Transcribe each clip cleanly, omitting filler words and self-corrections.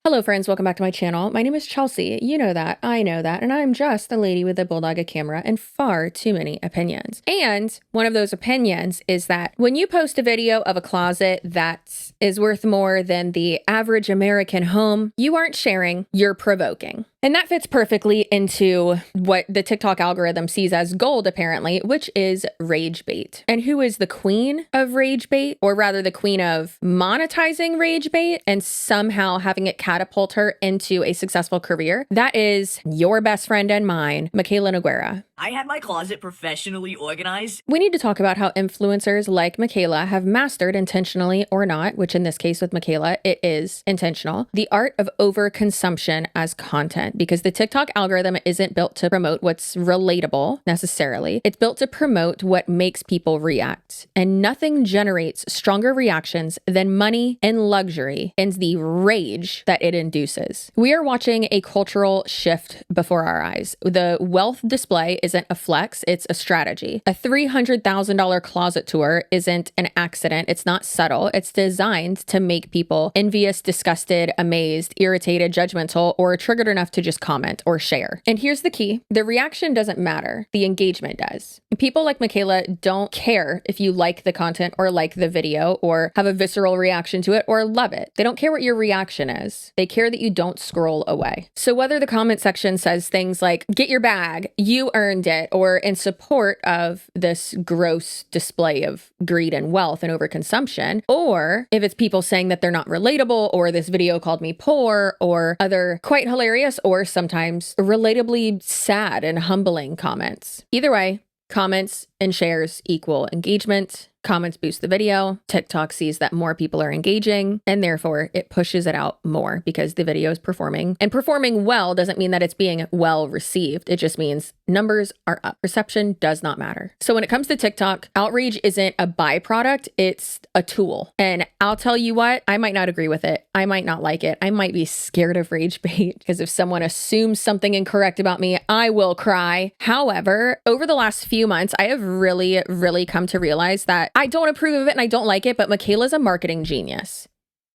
Hello friends, welcome back to my channel. My name is Chelsea. You know that, I know that, and I'm just a lady with a bulldog, a camera, and far too many opinions. And one of those opinions is that when you post a video of a closet that is worth more than the average American home, you aren't sharing, you're provoking. And that fits perfectly into what the TikTok algorithm sees as gold, apparently, which is rage bait. And who is the queen of rage bait, or rather the queen of monetizing rage bait and somehow having it catapult her into a successful career? That is your best friend and mine, Mikayla Nogueiras. I had my closet professionally organized. We need to talk about how influencers like Mikayla have mastered, intentionally or not, which in this case with Mikayla, it is intentional, the art of overconsumption as content, because the TikTok algorithm isn't built to promote what's relatable necessarily. It's built to promote what makes people react. And nothing generates stronger reactions than money and luxury and the rage that it induces. We are watching a cultural shift before our eyes. The wealth display isn't a flex, it's a strategy. A $300,000 closet tour isn't an accident, it's not subtle, it's designed to make people envious, disgusted, amazed, irritated, judgmental, or triggered enough to just comment or share. And here's the key, the reaction doesn't matter, the engagement does. People like Mikayla don't care if you like the content or like the video or have a visceral reaction to it or love it. They don't care what your reaction is. They care that you don't scroll away. So whether the comment section says things like, get your bag, you earned it, or in support of this gross display of greed and wealth and overconsumption, or if it's people saying that they're not relatable, or this video called me poor, or other quite hilarious or sometimes relatably sad and humbling comments. Either way, comments and shares equal engagement. Comments boost the video. TikTok sees that more people are engaging, and therefore it pushes it out more because the video is performing. And performing well doesn't mean that it's being well received. It just means numbers are up. Perception does not matter. So when it comes to TikTok, outrage isn't a byproduct, it's a tool. And I'll tell you what, I might not agree with it. I might not like it. I might be scared of rage bait because if someone assumes something incorrect about me, I will cry. However, over the last few months, I have really come to realize that I don't approve of it and I don't like it, but Mikayla's a marketing genius.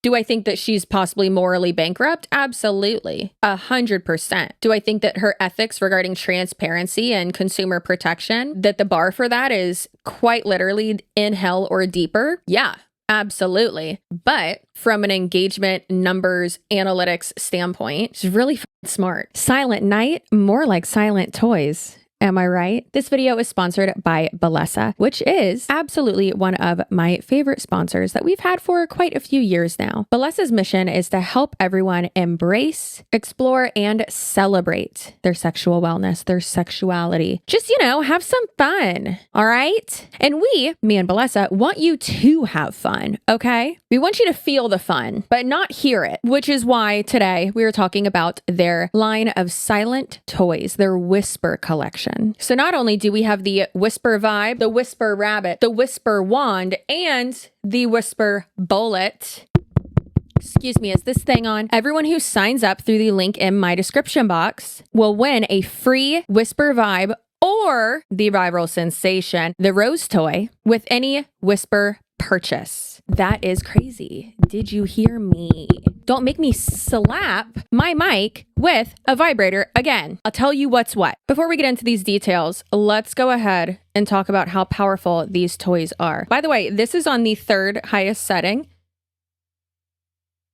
Do I think that she's possibly morally bankrupt? Absolutely. 100%. Do I think that her ethics regarding transparency and consumer protection, that the bar for that is quite literally in hell or deeper? Yeah. Absolutely. But from an engagement, numbers, analytics standpoint, she's really smart. Silent night, more like silent toys. Am I right? This video is sponsored by Bellesa, which is absolutely one of my favorite sponsors that we've had for quite a few years now. Bellesa's mission is to help everyone embrace, explore, and celebrate their sexual wellness, their sexuality. Just, have some fun. All right? And me and Bellesa, want you to have fun, okay? We want you to feel the fun, but not hear it, which is why today we are talking about their line of silent toys, their Whisper collection. So not only do we have the Whisper Vibe, the Whisper Rabbit, the Whisper Wand, and the Whisper Bullet. Excuse me, is this thing on? Everyone who signs up through the link in my description box will win a free Whisper Vibe or the viral sensation, the Rose toy, with any Whisper purchase. That is crazy. Did you hear me? Don't make me slap my mic with a vibrator again. I'll tell you what's what. Before we get into these details, let's go ahead and talk about how powerful these toys are. By the way, this is on the third highest setting,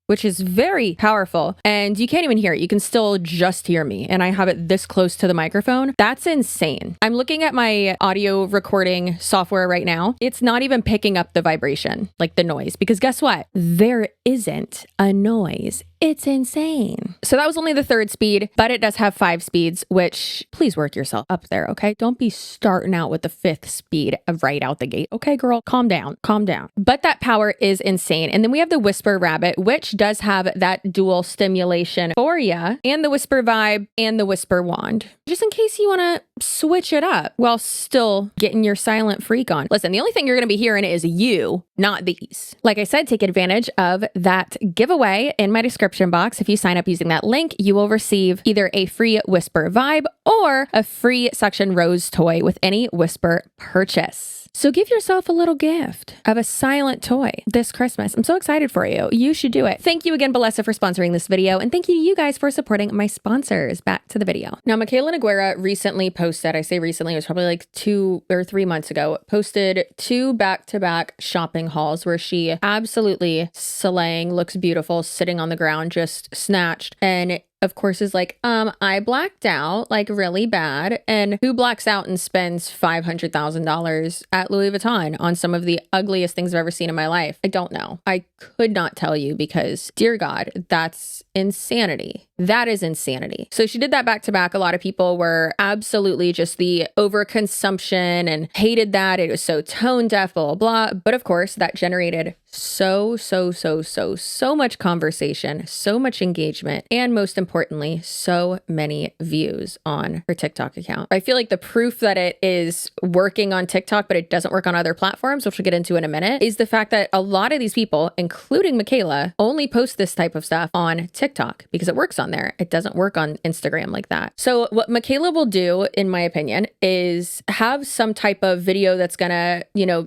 which is very powerful. And you can't even hear it. You can still just hear me. And I have it this close to the microphone. That's insane. I'm looking at my audio recording software right now. It's not even picking up the vibration, like the noise, because guess what? There isn't a noise. It's insane. So that was only the third speed, but it does have 5 speeds, which please work yourself up there, okay? Don't be starting out with the 5th speed right out the gate. Okay, girl, calm down, calm down. But that power is insane. And then we have the Whisper Rabbit, which does have that dual stimulation for you, and the Whisper Vibe and the Whisper Wand, just in case you want to switch it up while still getting your silent freak on. Listen, the only thing you're going to be hearing is you, not these. Like I said, take advantage of that giveaway in my description box. If you sign up using that link, you will receive either a free Whisper Vibe or a free Suction Rose toy with any Whisper purchase. So give yourself a little gift of a silent toy this Christmas. I'm so excited for you. You should do it. Thank you again, Bellesa, for sponsoring this video. And thank you to you guys for supporting my sponsors. Back to the video. Now, Mikayla Nogueiras recently posted, I say recently, it was probably like 2 or 3 months ago, posted 2 back-to-back shopping hauls where she absolutely slaying, looks beautiful, sitting on the ground, just snatched. And of course is like, I blacked out like really bad. And who blacks out and spends $500,000 at Louis Vuitton on some of the ugliest things I've ever seen in my life? I don't know. I could not tell you because, dear God, that's insanity. That is insanity. So she did that back to back. A lot of people were absolutely just the overconsumption and hated that. It was so tone deaf, blah, blah, blah. But of course, that generated so much conversation, so much engagement, and most importantly, so many views on her TikTok account. I feel like the proof that it is working on TikTok, but it doesn't work on other platforms, which we'll get into in a minute, is the fact that a lot of these people, including Mikayla, only post this type of stuff on TikTok because it works on there. It doesn't work on Instagram like that. So what Mikayla will do, in my opinion, is have some type of video that's gonna,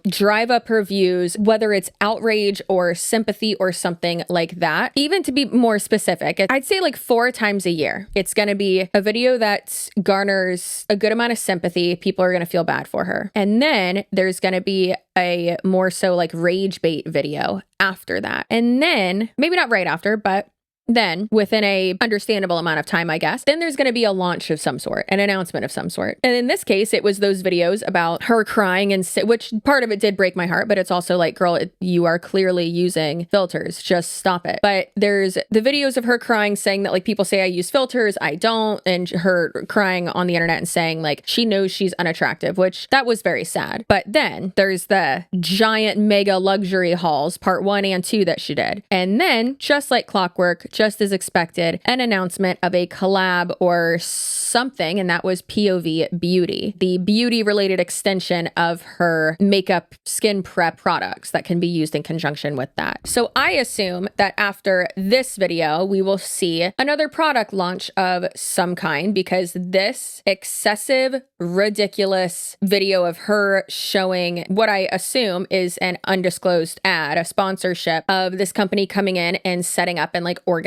drive up her views, whether it's outrage or sympathy or something like that. Even to be more specific, I'd say like 4 times a year. It's going to be a video that garners a good amount of sympathy. People are going to feel bad for her. And then there's going to be a more so like rage bait video after that. And then maybe not right after, but then within a understandable amount of time, I guess, then there's going to be a launch of some sort, an announcement of some sort. And in this case, it was those videos about her crying and which part of it did break my heart, but it's also like, girl, you are clearly using filters. Just stop it. But there's the videos of her crying, saying that like people say I use filters, I don't, and her crying on the internet and saying like she knows she's unattractive, which that was very sad. But then there's the giant mega luxury hauls, part 1 and 2 that she did. And then just like clockwork, just as expected, an announcement of a collab or something, and that was POV Beauty, the beauty-related extension of her makeup skin prep products that can be used in conjunction with that. So I assume that after this video, we will see another product launch of some kind, because this excessive, ridiculous video of her showing what I assume is an undisclosed ad, a sponsorship of this company coming in and setting up and like organizing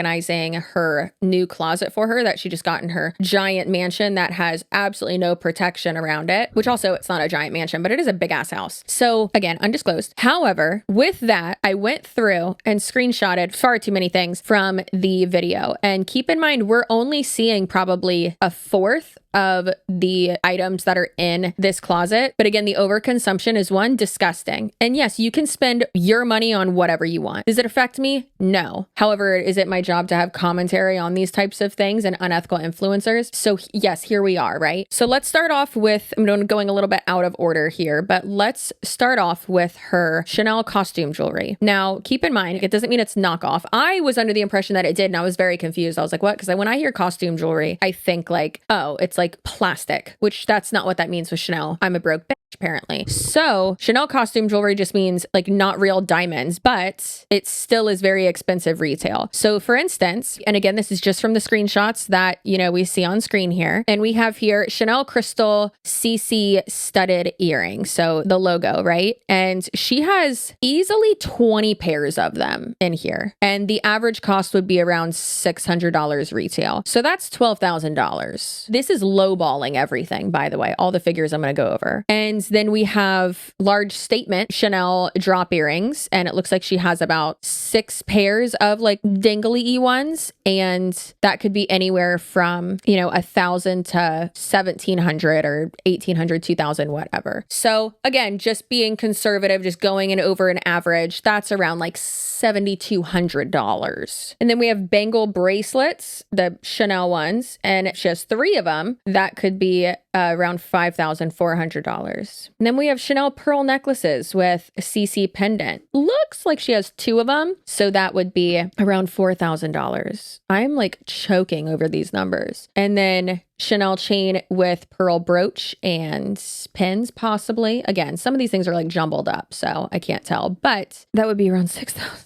her new closet for her that she just got in her giant mansion that has absolutely no protection around it, which also it's not a giant mansion, but it is a big ass house. So again, undisclosed. However, with that, I went through and screenshotted far too many things from the video. And keep in mind, we're only seeing probably a fourth of the items that are in this closet. But again, the overconsumption is one, disgusting. And yes, you can spend your money on whatever you want. Does it affect me? No. However, is it my job to have commentary on these types of things and unethical influencers? So yes, here we are, right? So let's start off with, I'm going a little bit out of order here, but let's start off with her Chanel costume jewelry. Now, keep in mind, it doesn't mean it's knockoff. I was under the impression that it did, and I was very confused. I was like, what? Because when I hear costume jewelry, I think like, oh, it's like plastic, which that's not what that means with Chanel. I'm a broke bitch, apparently. So Chanel costume jewelry just means like not real diamonds, but it still is very expensive retail. So for instance, and again, this is just from the screenshots that, we see on screen here. And we have here Chanel crystal CC studded earrings. So the logo, right? And she has easily 20 pairs of them in here. And the average cost would be around $600 retail. So that's $12,000. This is lowballing everything, by the way, all the figures I'm going to go over. And then we have large statement Chanel drop earrings. And it looks like she has about 6 pairs of like dangly ones. And that could be anywhere from, $1,000 to $1,700 or $1,800, $2,000, whatever. So again, just being conservative, just going in over an average, that's around like $7,200. And then we have bangle bracelets, the Chanel ones, and she has 3 of them. That could be around $5,400. And then we have Chanel pearl necklaces with a CC pendant. Looks like she has 2 of them. So that would be around $4,000. I'm like choking over these numbers. And then Chanel chain with pearl brooch and pins, possibly. Again, some of these things are like jumbled up, so I can't tell, but that would be around $6,000.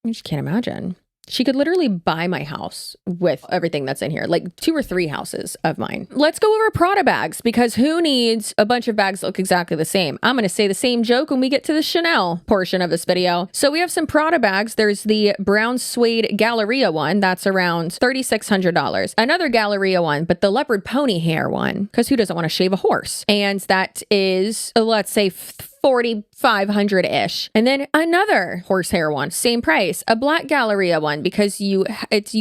I just can't imagine. She could literally buy my house with everything that's in here, like 2 or 3 houses of mine. Let's go over Prada bags, because who needs a bunch of bags that look exactly the same? I'm going to say the same joke when we get to the Chanel portion of this video. So we have some Prada bags. There's the brown suede Galleria one. That's around $3,600. Another Galleria one, but the leopard pony hair one, because who doesn't want to shave a horse? And that is, let's say, 4,500-ish. And then another horsehair one, same price, a black Galleria one, because you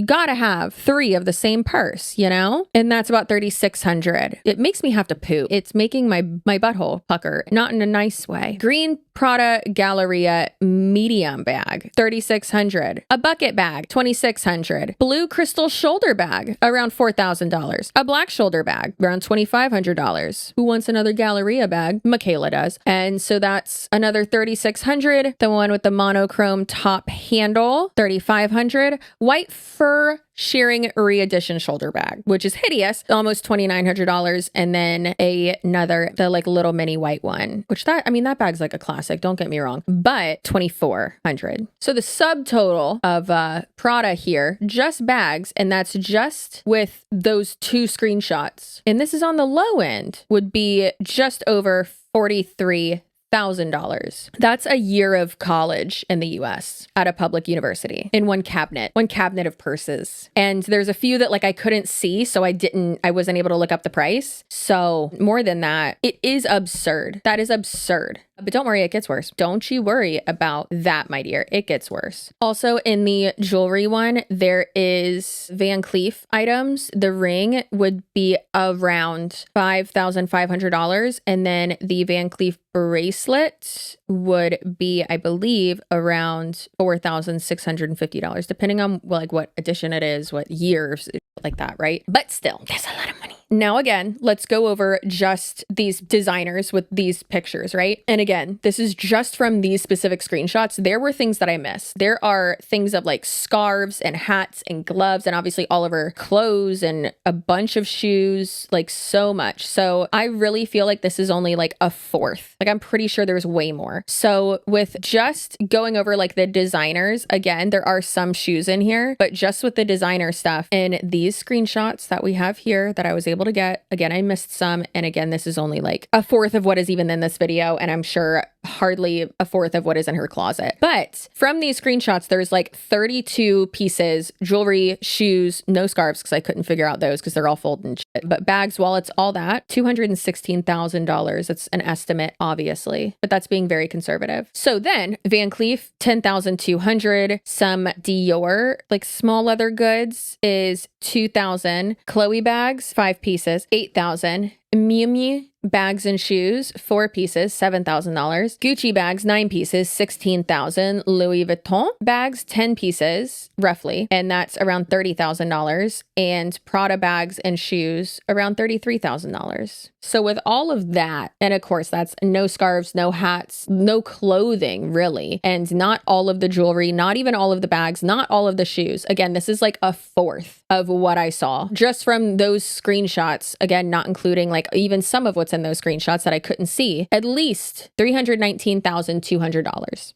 gotta have 3 of the same purse, you know? And that's about 3,600. It makes me have to poop. It's making my butthole pucker, not in a nice way. Green Prada Galleria medium bag, 3,600. A bucket bag, 2,600. Blue crystal shoulder bag, around $4,000. A black shoulder bag, around $2,500. Who wants another Galleria bag? Mikayla does. And so that's another 3,600. The one with the monochrome top handle, 3,500. White fur shearing re-edition shoulder bag, which is hideous, almost $2,900. And then another, the like little mini white one, which that bag's like a classic, don't get me wrong, but $2,400. So the subtotal of Prada here, just bags, and that's just with those 2 screenshots, and this is on the low end, would be just over $43,000. That's a year of college in the US at a public university in one cabinet of purses. And there's a few that like I couldn't see, so I wasn't able to look up the price. So more than that, it is absurd. That is absurd. But don't worry, it gets worse. Don't you worry about that, my dear. It gets worse. Also, in the jewelry one, there is Van Cleef items. The ring would be around $5,500. And then the Van Cleef bracelet would be, I believe, around $4,650, depending on like what edition it is, what years, like that, right? But still, that's a lot of money. Now, again, let's go over just these designers with these pictures, right? And again, this is just from these specific screenshots. There were things that I missed. There are things of like scarves and hats and gloves and obviously all of her clothes and a bunch of shoes, like so much. So I really feel like this is only like a fourth. Like I'm pretty sure there's way more. So with just going over like the designers, again, there are some shoes in here, but just with the designer stuff and these screenshots that we have here that I was able to get, again, I missed some. And again, this is only like a fourth of what is even in this video. And I'm sure hardly a fourth of what is in her closet. But from these screenshots, there's like 32 pieces, jewelry, shoes, no scarves, because I couldn't figure out those because they're all folded and shit. But bags, wallets, all that, $216,000. That's an estimate, obviously, but that's being very conservative. So then Van Cleef, $10,200. Some Dior, like small leather goods, is $2,000. Chloe bags, 5 pieces, $8,000. Miu Miu bags and shoes, 4 pieces, $7,000. Gucci bags, 9 pieces, $16,000. Louis Vuitton bags, 10 pieces, roughly, and that's around $30,000. And Prada bags and shoes, around $33,000. So with all of that, and of course, that's no scarves, no hats, no clothing, really, and not all of the jewelry, not even all of the bags, not all of the shoes. Again, this is like a fourth of what I saw just from those screenshots. Again, not including like even some of what's in those screenshots that I couldn't see. At least $319,200.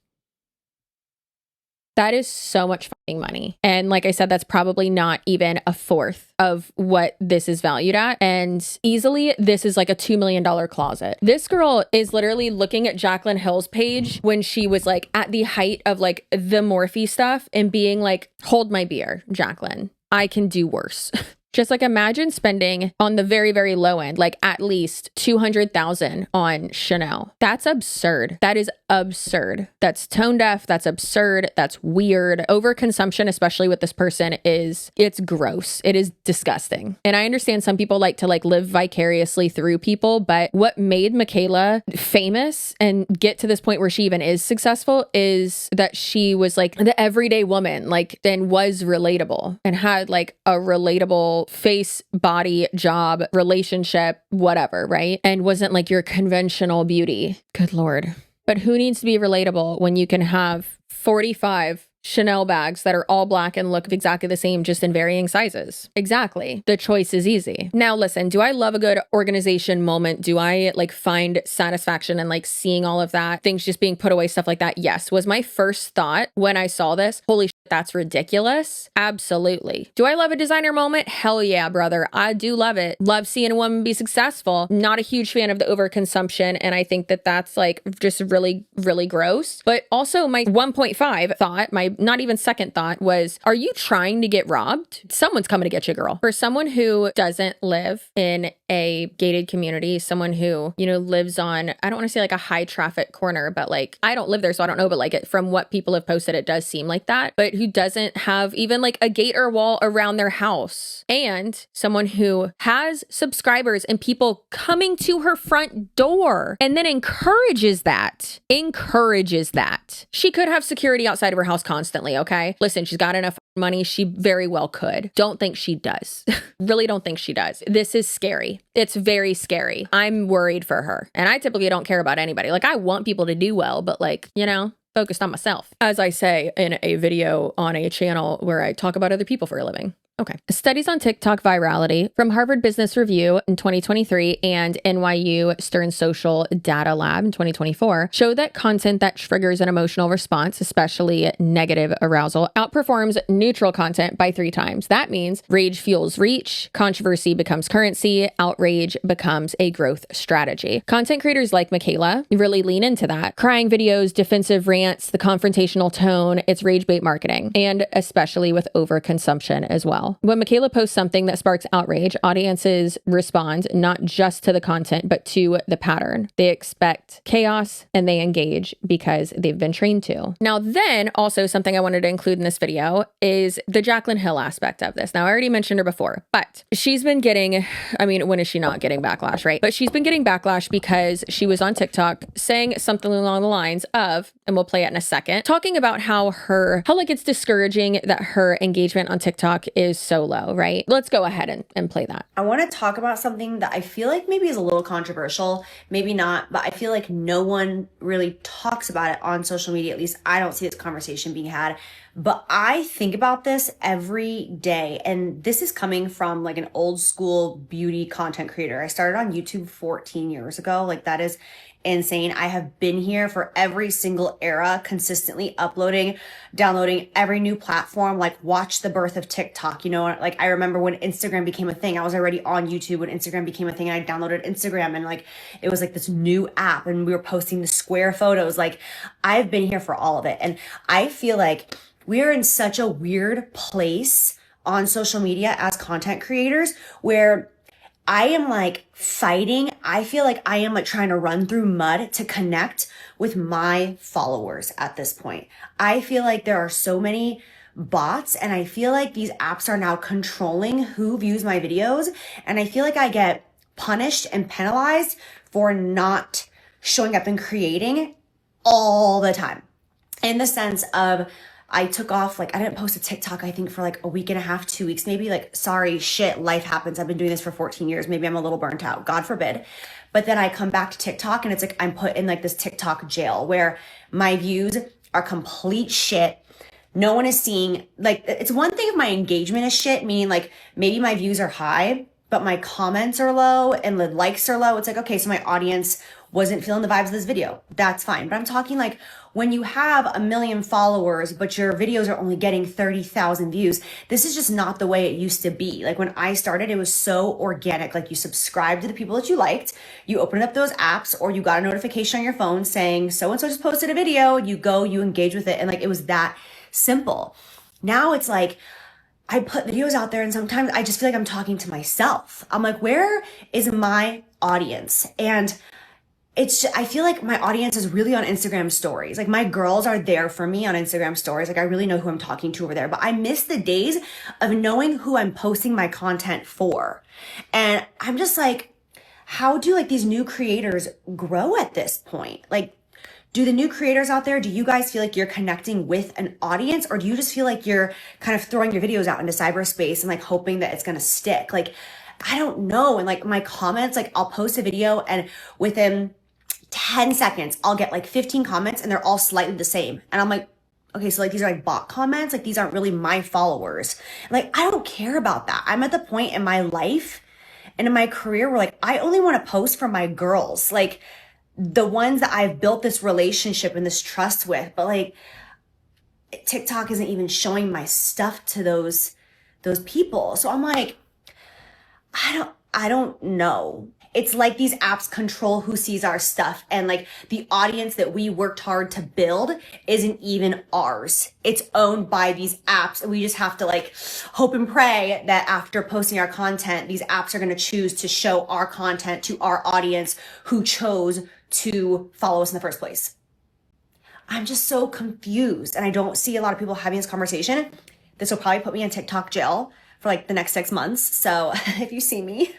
That is so much fucking money. And like I said, that's probably not even a fourth of what this is valued at. And easily, this is like a $2 million closet. This girl is literally looking at Jaclyn Hill's page when she was like at the height of like the Morphe stuff and being like, hold my beer, Jaclyn. I can do worse. Just like imagine spending on the very, very low end, like at least $200,000 on Chanel. That's absurd. That is absurd. That's tone deaf. That's absurd. That's weird. Overconsumption, especially with this person, it's gross. It is disgusting. And I understand some people like to like live vicariously through people, but what made Mikayla famous and get to this point where she even is successful is that she was like the everyday woman, like, and was relatable and had like a relatable face, body, job, relationship, whatever, right? And wasn't like your conventional beauty. Good Lord. But who needs to be relatable when you can have 45 Chanel bags that are all black and look exactly the same, just in varying sizes? Exactly. The choice is easy. Now, listen, do I love a good organization moment? Do I like find satisfaction in like seeing all of that, things just being put away, stuff like that? Yes. Was my first thought when I saw this, holy shit, That's ridiculous. Absolutely. Do I love a designer moment? Hell yeah, brother. I do love it. Love seeing a woman be successful. Not a huge fan of the overconsumption. And I think that that's like just really, really gross. But also my 1.5 thought, my not even second thought was, are you trying to get robbed? Someone's coming to get you, girl. For someone who doesn't live in a gated community, someone who, you know, lives on, I don't want to say like a high traffic corner, but like, I don't live there, so I don't know, but like from what people have posted, it does seem like that. But who doesn't have even like a gate or wall around their house, and someone who has subscribers and people coming to her front door and then encourages that. She could have security outside of her house constantly, okay? Listen, she's got enough money. She very well could. Don't think she does. Really don't think she does. This is scary. It's very scary. I'm worried for her. And I typically don't care about anybody. Like, I want people to do well, but like, you know, focused on myself, as I say in a video on a channel where I talk about other people for a living. Okay. Studies on TikTok virality from Harvard Business Review in 2023 and NYU Stern Social Data Lab in 2024 show that content that triggers an emotional response, especially negative arousal, outperforms neutral content by 3 times. That means rage fuels reach, controversy becomes currency, outrage becomes a growth strategy. Content creators like Mikayla really lean into that. Crying videos, defensive rants, the confrontational tone, it's rage bait marketing, and especially with overconsumption as well. When Mikayla posts something that sparks outrage, audiences respond not just to the content, but to the pattern. They expect chaos and they engage because they've been trained to. Now, then also something I wanted to include in this video is the Jaclyn Hill aspect of this. Now, I already mentioned her before, but she's been getting, I mean, when is she not getting backlash, right? But she's been getting backlash because she was on TikTok saying something along the lines of, and we'll play it in a second, talking about how like it's discouraging that her engagement on TikTok is so low, right? Let's go ahead and play that. I want to talk about something that I feel like maybe is a little controversial, maybe not, but I feel like no one really talks about it on social media. At least I don't see this conversation being had, but I think about this every day. And this is coming from like an old school beauty content creator. I started on YouTube 14 years ago. Like, that is insane. I have been here for every single era, consistently uploading, downloading every new platform, like watch the birth of TikTok. You know, like I remember when Instagram became a thing, I was already on YouTube when Instagram became a thing, and I downloaded Instagram, and like, it was like this new app and we were posting the square photos. Like, I've been here for all of it. And I feel like we're in such a weird place on social media as content creators where I am like fighting. I feel like I am like trying to run through mud to connect with my followers at this point. I feel like there are so many bots, and I feel like these apps are now controlling who views my videos. And I feel like I get punished and penalized for not showing up and creating all the time, in the sense of, I took off, like, I didn't post a TikTok, I think, for like a week and a half, 2 weeks, maybe. Like, sorry, shit, life happens. I've been doing this for 14 years. Maybe I'm a little burnt out, God forbid. But then I come back to TikTok and it's like I'm put in like this TikTok jail where my views are complete shit. No one is seeing, like, it's one thing if my engagement is shit, meaning like maybe my views are high, but my comments are low and the likes are low. It's like, okay, so my audience wasn't feeling the vibes of this video. That's fine. But I'm talking like when you have 1 million followers, but your videos are only getting 30,000 views, this is just not the way it used to be. Like, when I started, it was so organic. Like, you subscribed to the people that you liked, you opened up those apps, or you got a notification on your phone saying so-and-so just posted a video, you go, you engage with it. And like, it was that simple. Now it's like, I put videos out there and sometimes I just feel like I'm talking to myself. I'm like, where is my audience? And it's just, I feel like my audience is really on Instagram stories. Like, my girls are there for me on Instagram stories. Like, I really know who I'm talking to over there, but I miss the days of knowing who I'm posting my content for. And I'm just like, how do like these new creators grow at this point? Like, do the new creators out there, do you guys feel like you're connecting with an audience, or do you just feel like you're kind of throwing your videos out into cyberspace and like hoping that it's going to stick? Like, I don't know. And like my comments, like I'll post a video and within 10 seconds, I'll get like 15 comments and they're all slightly the same. And I'm like, okay, so like these are like bot comments. Like, these aren't really my followers. Like, I don't care about that. I'm at the point in my life and in my career where like, I only want to post for my girls, like the ones that I've built this relationship and this trust with. But like, TikTok isn't even showing my stuff to those people. So I'm like, I don't know. It's like these apps control who sees our stuff, and like the audience that we worked hard to build isn't even ours. It's owned by these apps, and we just have to like hope and pray that after posting our content, these apps are going to choose to show our content to our audience who chose to follow us in the first place. I'm just so confused, and I don't see a lot of people having this conversation. This will probably put me in TikTok jail for like the next 6 months. So if you see me,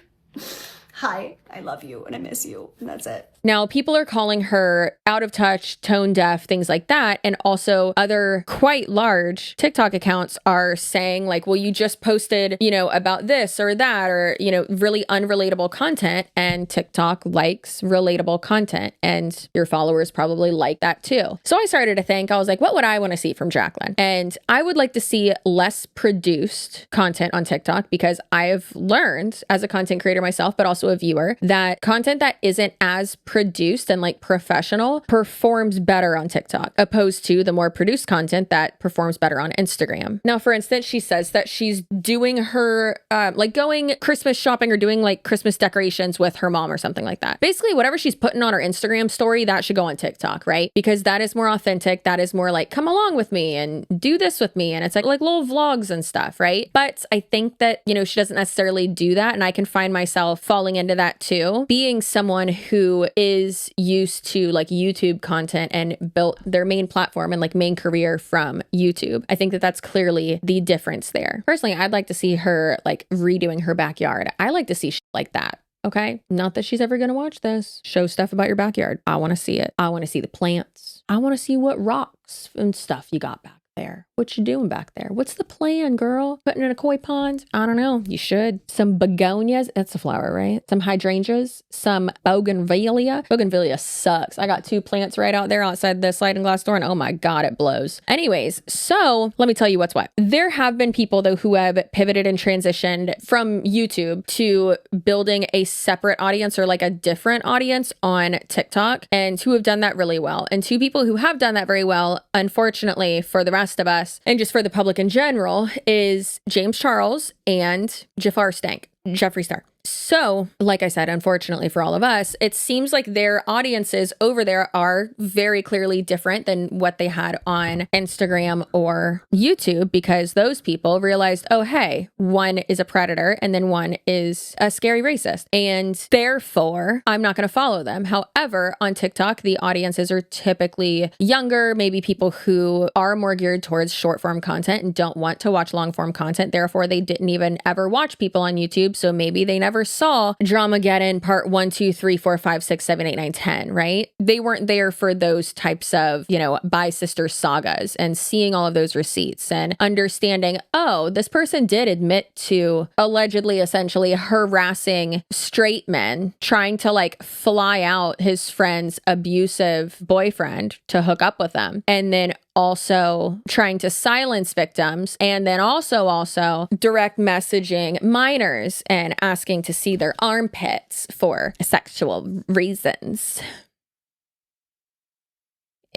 hi, I love you and I miss you, and that's it. Now, people are calling her out of touch, tone deaf, things like that. And also other quite large TikTok accounts are saying like, well, you just posted, you know, about this or that, or, you know, really unrelatable content. And TikTok likes relatable content, and your followers probably like that too. So I started to think, I was like, what would I want to see from Jaclyn? And I would like to see less produced content on TikTok, because I've learned as a content creator myself, but also a viewer, that content that isn't as produced and like professional performs better on TikTok, opposed to the more produced content that performs better on Instagram. Now, for instance, she says that she's doing her like going Christmas shopping or doing like Christmas decorations with her mom or something like that. Basically, whatever she's putting on her Instagram story, that should go on TikTok, right? Because that is more authentic. That is more like, come along with me and do this with me. And it's like little vlogs and stuff, right? But I think that, you know, she doesn't necessarily do that. And I can find myself falling into that too, being someone who is used to like YouTube content and built their main platform and like main career from YouTube. I think that that's clearly the difference there. Personally, I'd like to see her like redoing her backyard. I like to see shit like that. Okay. Not that she's ever going to watch this. Show stuff about your backyard. I want to see it. I want to see the plants. I want to see what rocks and stuff you got back there. What you doing back there? What's the plan, girl? Putting in a koi pond? I don't know. You should. Some begonias. That's a flower, right? Some hydrangeas. Some bougainvillea. Bougainvillea sucks. I got 2 plants right out there outside the sliding glass door, and oh my God, it blows. Anyways, so let me tell you what's what. There have been people though who have pivoted and transitioned from YouTube to building a separate audience or like a different audience on TikTok, and who have done that really well. And 2 people who have done that very well, unfortunately for the rest of us, and just for the public in general, is James Charles and Jeffree Star. So, like I said, unfortunately for all of us, it seems like their audiences over there are very clearly different than what they had on Instagram or YouTube, because those people realized, oh, hey, one is a predator and then one is a scary racist, and therefore I'm not going to follow them. However, on TikTok, the audiences are typically younger, maybe people who are more geared towards short form content and don't want to watch long form content. Therefore, they didn't even ever watch people on YouTube. So maybe they never saw Dramageddon part 1, 2, 3, 4, 5, 6, 7, 8, 9, 10, right? They weren't there for those types of, you know, Bi Sister sagas, and seeing all of those receipts and understanding, oh, this person did admit to allegedly essentially harassing straight men, trying to like fly out his friend's abusive boyfriend to hook up with them, and then also trying to silence victims, and then also direct messaging minors and asking to see their armpits for sexual reasons.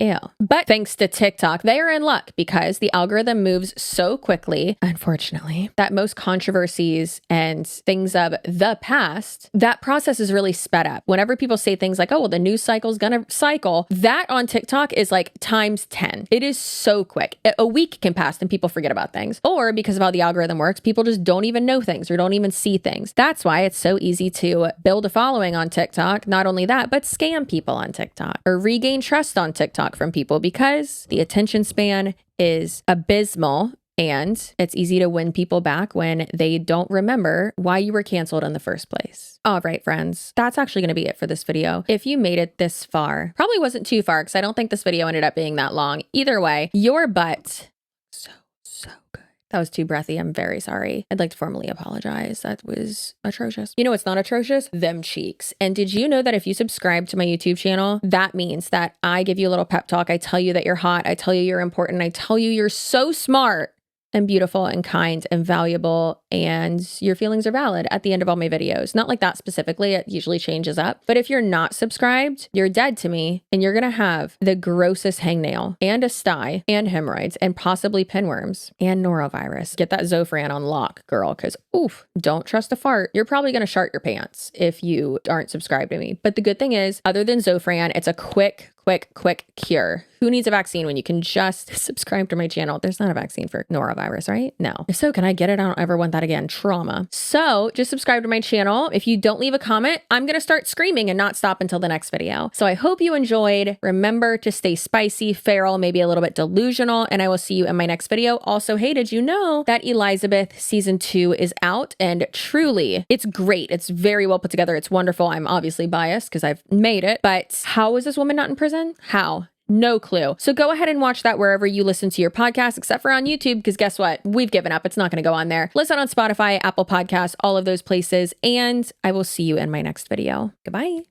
Ew. But thanks to TikTok, they are in luck, because the algorithm moves so quickly, unfortunately, that most controversies and things of the past, that process is really sped up. Whenever people say things like, oh, well, the news cycle is going to cycle, that on TikTok is like times 10. It is so quick. A week can pass and people forget about things. Or because of how the algorithm works, people just don't even know things or don't even see things. That's why it's so easy to build a following on TikTok. Not only that, but scam people on TikTok or regain trust on TikTok from people, because the attention span is abysmal, and it's easy to win people back when they don't remember why you were canceled in the first place. All right, friends, that's actually going to be it for this video. If you made it this far, probably wasn't too far, because I don't think this video ended up being that long. Either way, your butt so good. That was too breathy. I'm very sorry. I'd like to formally apologize. That was atrocious. You know what's not atrocious? Them cheeks. And did you know that if you subscribe to my YouTube channel, that means that I give you a little pep talk. I tell you that you're hot. I tell you you're important. I tell you you're so smart and beautiful and kind and valuable and your feelings are valid at the end of all my videos. Not like that specifically, it usually changes up. But if you're not subscribed, you're dead to me, and you're gonna have the grossest hangnail and a sty and hemorrhoids and possibly pinworms and norovirus. Get that Zofran on lock, girl, because oof, don't trust a fart. You're probably gonna shart your pants if you aren't subscribed to me. But the good thing is, other than Zofran, it's a quick cure. Who needs a vaccine when you can just subscribe to my channel? There's not a vaccine for norovirus, right? No. If so, can I get it? I don't ever want that again. Trauma. So just subscribe to my channel. If you don't leave a comment, I'm going to start screaming and not stop until the next video. So I hope you enjoyed. Remember to stay spicy, feral, maybe a little bit delusional, and I will see you in my next video. Also, hey, did you know that Elizabeth season 2 is out? And truly, it's great. It's very well put together. It's wonderful. I'm obviously biased because I've made it, but how is this woman not in prison? How? No clue. So go ahead and watch that wherever you listen to your podcast, except for on YouTube, because guess what? We've given up. It's not going to go on there. Listen on Spotify, Apple Podcasts, all of those places, and I will see you in my next video. Goodbye.